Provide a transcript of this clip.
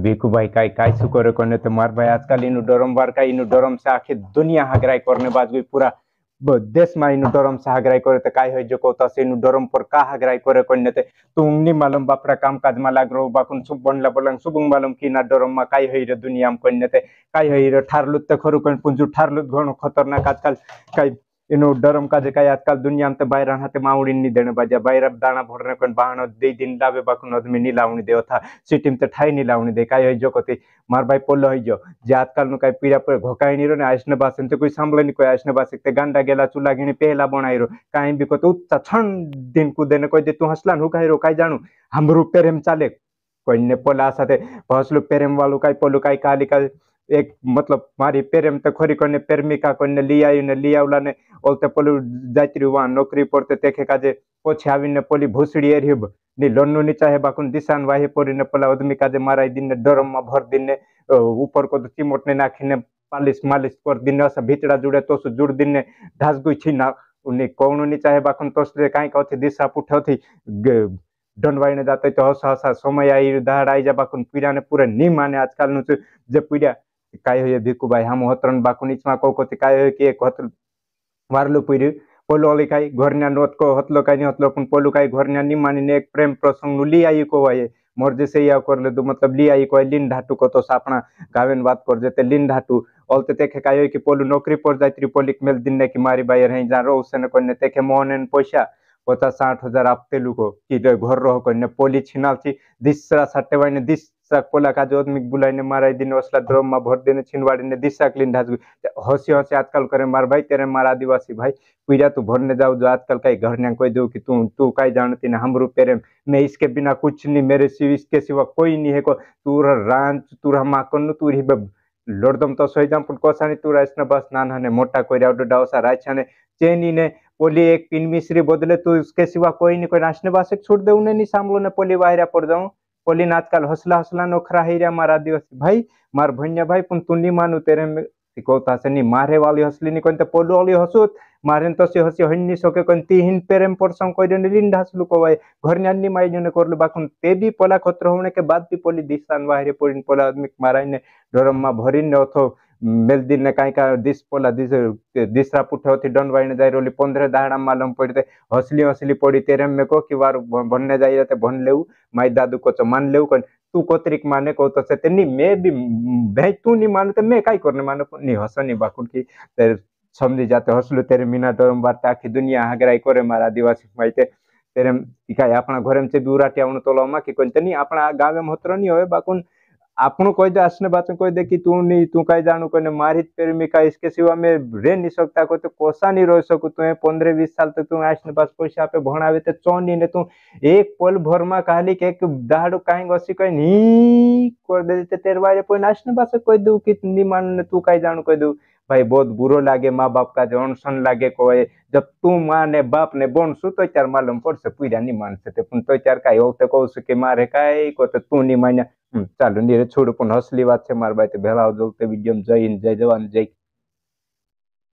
देखो भाई काय काय सुकर करने तो मार भाई आजकल इनु डरम बार का इनु डरम से आखे दुनिया हगराई करने बाद कोई पूरा देश में इनु डरम से हगराई करे तो काय है जो कोता से इनु डरम पर का हगराई करे करने ते तुम नि मालूम बापरा काम काज में लाग रो बाकुन सुब बनला बलंग सुबुंग मालूम की ना डरम में काय है रे दुनिया में करने ते काय है रे ठारलुत ते खरु कन पुंजु ठारलुत घणो खतरनाक आजकल काय इनो डरम का जे काय आजकल दुनिया में तो बाहर हाथे माउड़ी नि देने बाजा बाहर दाना भरने कन बाहन दे दिन लावे बाकुन आदमी नि लाउनी दे था सिटीम ते ठाई नि लाउनी दे काय है जो कते मार भाई पोलो है जो जे आजकल नु काय पीड़ा पर घोकाई नि रो ने आइसने बासन ते कोई सांभले नि कोई आइसने बासे ते गांडा गेला चुला घिनी पहला बनाई रो काई भी को तो उच्चा छन दिन को देने कोई दे तू हसलान हो काय रो काय जानू हमरु पेरेम चाले कोई ने पोला साथे हसलु पेरेम वालू काय पोलू काय काली का एक मतलब मारी पेरेम तो खोरी कोने पेरमिका कोने लिया उला ने ओलते पोलू जात्री वहां नौकरी पड़ते देखे काजे पोछे आवीने पोली भूसड़ी एरिब नि लोन्नु नि चाहे बाकुन दिसान वाहे पोरी ने पोला आदमी काजे माराई दिन ने डरम में भर दिन ने ऊपर को तो चिमोट ने नाखी ने पालिश मालिश कर दिन ने भितड़ा जुड़े तो जुड़ दिन ने ढास गुई छिना उन्हें कौन नि चाहे बाकुन तोसले काई का दिशा पुठौथी दंडवाई जाते तो हस हसा समय आई दाड़ आई जा बाकुन पीड़ा ने पूरे नि माने आजकल नु जे पीड़ा काय हो भिकु भाई हम हतरन बाकुन इचमा को काय हो कि एक हत वारलो पुरी पोलो अली काय घरन्या नोत को हतलो काय हतलो पण पोलू काय घरन्या नि मानिने एक प्रेम प्रसंग ली आई को भाई मोर जैसे या कर ले दो मतलब ली आई को लिन ढाटू को तो सापना गावेन बात कर जेते लिन ढाटू ओलते देखे काय कि पोलू नौकरी पर जात्री पोलिक मेल दिन ने कि मारी बायर है जा रो उसने कोने देखे मोहन पैसा 50-60 हजार आपते लुको कि घर रहो कोने पोली छिनाल छी दिसरा सट्टे वाने दिसरा पोला का जो आदमी बुलाइने माराई दिन असला ड्रम में भर देने छिनवाड़ी ने दिशा क्लीन ढास हंसी हंसी आजकल करे मार भाई तेरे मार आदिवासी भाई पूजा तू भरने जाओ जो आजकल कई घर ने कोई दो कि तू कई जानती ना हम रुपये मैं इसके बिना कुछ नहीं मेरे सिवा इसके सिवा कोई नहीं है को तू रांच तू माकन तू ही लोडदम तो सही जाम कोसानी तू राइस बस नान हने मोटा कोई राउडो डावसा राइछाने चेनी ने पोली एक पिन मिश्री बदले तू उसके सिवा कोई नहीं कोई नाचने बासे छोड़ दे उन्हें नहीं सामलो ने पोली बाहर पड़ जाऊं पोली आजकल हौसला हौसला नोखरा ही मार आदिवासी भाई मार भैया भाई पुन तू नहीं मानू तेरे में सिकोता से नहीं मारे वाली हसली नहीं कोई पोलू वाली हसुत मारे तो से हसी हन्नी सोके कोई तीन पेरेम परसंग कोई दिन लिन ढासलू को भाई घर न्यानी माई जने करलू बाकुन ते भी पोला खतर होने के बाद भी पोली दिसान बाहर पड़िन पोला आदमी माराई ने डरम मा भरिन ने अथो मेल दिन ने काई का दिस पोला दिसरा पुठे होती डन वाइने जाई रोली 15 दाड़ा मालूम पड़ते हसली हसली पड़ी तेरे में को कि वार बनने जाई रहते बन लेऊ माई दादू को तो मान लेऊ कन तू कोतरिक माने को तो से नहीं मैं भी भाई तू नहीं माने तो मैं काई करने माने नहीं हसनी बाकुन की तेरे समझी जाते हसलू तेरे मीना डरम बार आखी दुनिया हगराई करे मारा आदिवासी माइते तेरे काय अपना घर में दूराटी आवनु तोलमा कि कोई नहीं अपना गाँव में होत्र नहीं होए बाकुन आपनो कोई दे आसने बात कोई दे कि तू नहीं तू कहीं जानू कोई मारी प्रेमिका इसके सिवा में रह नहीं सकता कोई तो कोसा नहीं रह सकू तू 15-20 साल तक तू आसने पास पैसा पे भणावे तो चौनी ने तू एक पल भर में कहली कि एक दाड़ू कहीं गसी कोई नहीं कर दे तेरे बारे कोई नाचने पास कोई दू कि नहीं मान ने तू कहीं जानू कोई दू भाई बहुत बुरो लागे माँ बाप का जो अनशन लागे को जब तू माँ ने बाप ने बोन सु तो चार मालूम पड़ से पूजा नहीं मान सकते तो चार का हो तो कह के मारे कई को तो तू नहीं मान्या चालू नहीं छोड़ पुन हसली बात से मार भाई तो भेला जय हिंद जय जवान जय